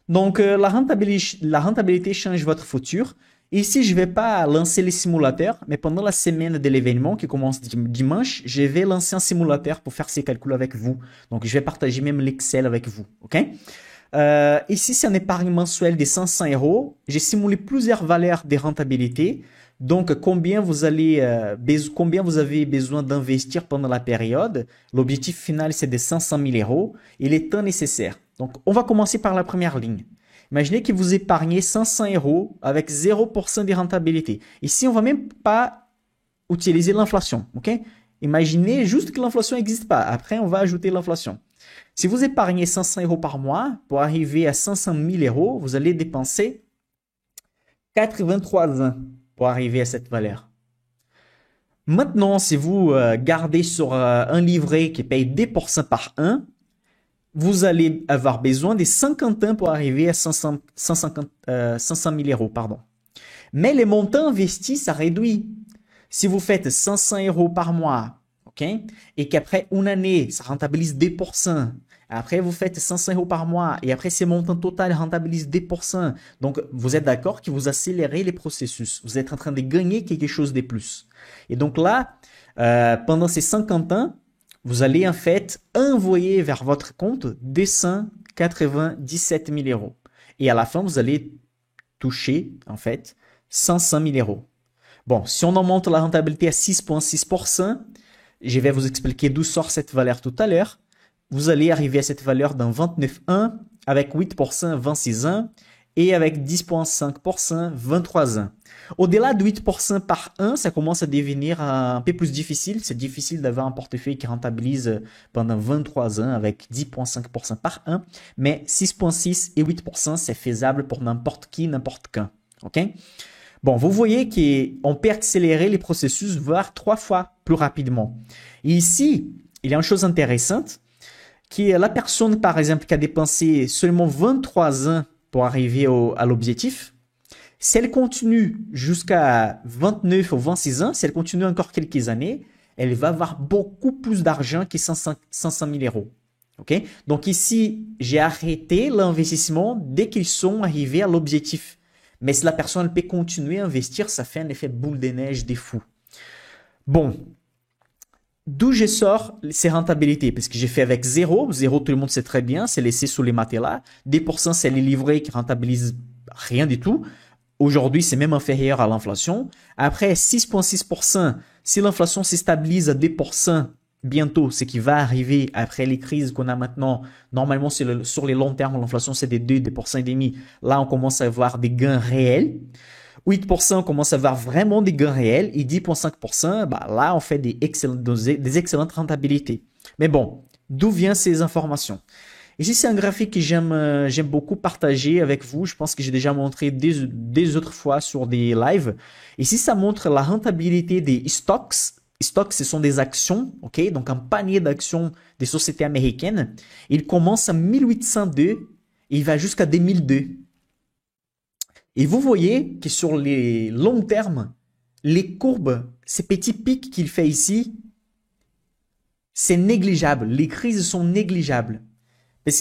Donc, la rentabilité change votre futur. Ici, je ne vais pas lancer les simulateurs, mais pendant la semaine de l'événement qui commence dimanche, je vais lancer un simulateur pour faire ces calculs avec vous. Donc, je vais partager même l'Excel avec vous. OK? Ici, c'est un épargne mensuelle de 500 euros. J'ai simulé plusieurs valeurs de rentabilité. Donc, combien vous avez besoin d'investir pendant la période? L'objectif final, c'est de 500 000 euros et les temps nécessaires. Donc, on va commencer par la première ligne. Imaginez que vous épargnez 500 euros avec 0% de rentabilité. Ici, on va même pas utiliser l'inflation. OK? Imaginez juste que l'inflation n'existe pas. Après, on va ajouter l'inflation. Si vous épargnez 500 euros par mois, pour arriver à 500 000 euros, vous allez dépenser 83 ans pour arriver à cette valeur. Maintenant, si vous gardez sur un livret qui paye 2% par an, vous allez avoir besoin de 50 ans pour arriver à 500 000 euros. Pardon. Mais les montants investis, ça réduit. Si vous faites 500 euros par mois, ok, et qu'après une année, ça rentabilise 2%, après vous faites 500 euros par mois, et après ces montants total rentabilisent 2%, donc vous êtes d'accord que vous accélérez les processus. Vous êtes en train de gagner quelque chose de plus. Et donc là, pendant ces 50 ans, vous allez en fait envoyer vers votre compte 297 000 euros. Et à la fin, vous allez toucher en fait 500 000 euros. Bon, si on augmente la rentabilité à 6,6%, je vais vous expliquer d'où sort cette valeur tout à l'heure. Vous allez arriver à cette valeur d'un 29,1 avec 8%, 26 ans et avec 10,5%, 23 ans. Au-delà de 8% par an, ça commence à devenir un peu plus difficile. C'est difficile d'avoir un portefeuille qui rentabilise pendant 23 ans avec 10,5% par an. Mais 6,6 et 8%, c'est faisable pour n'importe qui, n'importe quand. OK? Bon, vous voyez qu'on peut accélérer les processus, voire 3 fois plus rapidement. Et ici, il y a une chose intéressante, qui est la personne, par exemple, qui a dépensé seulement 23 ans pour arriver à l'objectif. Si elle continue jusqu'à 29 ou 26 ans, si elle continue encore quelques années, elle va avoir beaucoup plus d'argent que 500 000 euros. Okay? Donc ici, j'ai arrêté l'investissement dès qu'ils sont arrivés à l'objectif. Mais si la personne peut continuer à investir, ça fait un effet boule de neige des fous. Bon, d'où je sors ces rentabilités? Parce que j'ai fait avec 0. 0, tout le monde sait très bien, c'est laissé sous les matelas. 2%, c'est les livrets qui rentabilisent rien du tout. Aujourd'hui, c'est même inférieur à l'inflation. Après, 6,6%, si l'inflation se stabilise à 2%, bientôt, ce qui va arriver après les crises qu'on a maintenant, normalement sur les longs termes, l'inflation c'est des 2% et demi. Là, on commence à avoir des gains réels. 8%, on commence à avoir vraiment des gains réels. Et 10,5%, bah, là, on fait des excellentes rentabilités. Mais bon, d'où viennent ces informations? Ici, c'est un graphique que j'aime beaucoup partager avec vous. Je pense que j'ai déjà montré des autres fois sur des lives. Ici, ça montre la rentabilité des stocks. Stocks, ce sont des actions, ok? Donc, un panier d'actions des sociétés américaines. Il commence à 1802 et il va jusqu'à 2002. Et vous voyez que sur les longs termes, les courbes, ces petits pics qu'il fait ici, c'est négligeable. Les crises sont négligeables.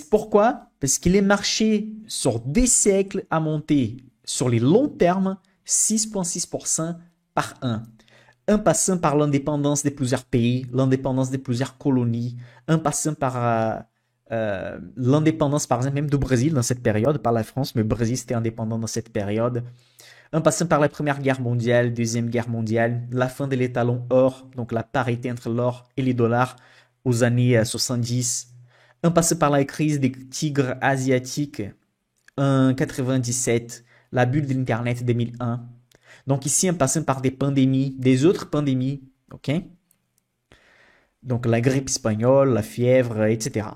Pourquoi? Parce que les marchés sur des siècles à monter sur les longs termes 6,6% par an. Un passant par l'indépendance de plusieurs pays, l'indépendance de plusieurs colonies, un passant par l'indépendance par exemple même du Brésil dans cette période, pas la France, mais le Brésil c'était indépendant dans cette période. Un passant par la Première Guerre mondiale, Deuxième Guerre mondiale, la fin de l'étalon or, donc la parité entre l'or et les dollars aux années 70. Un passé par la crise des tigres asiatiques en 97, la bulle de l'Internet 2001. Donc ici, un passant par des pandémies, des autres pandémies, ok? Donc la grippe espagnole, la fièvre, etc.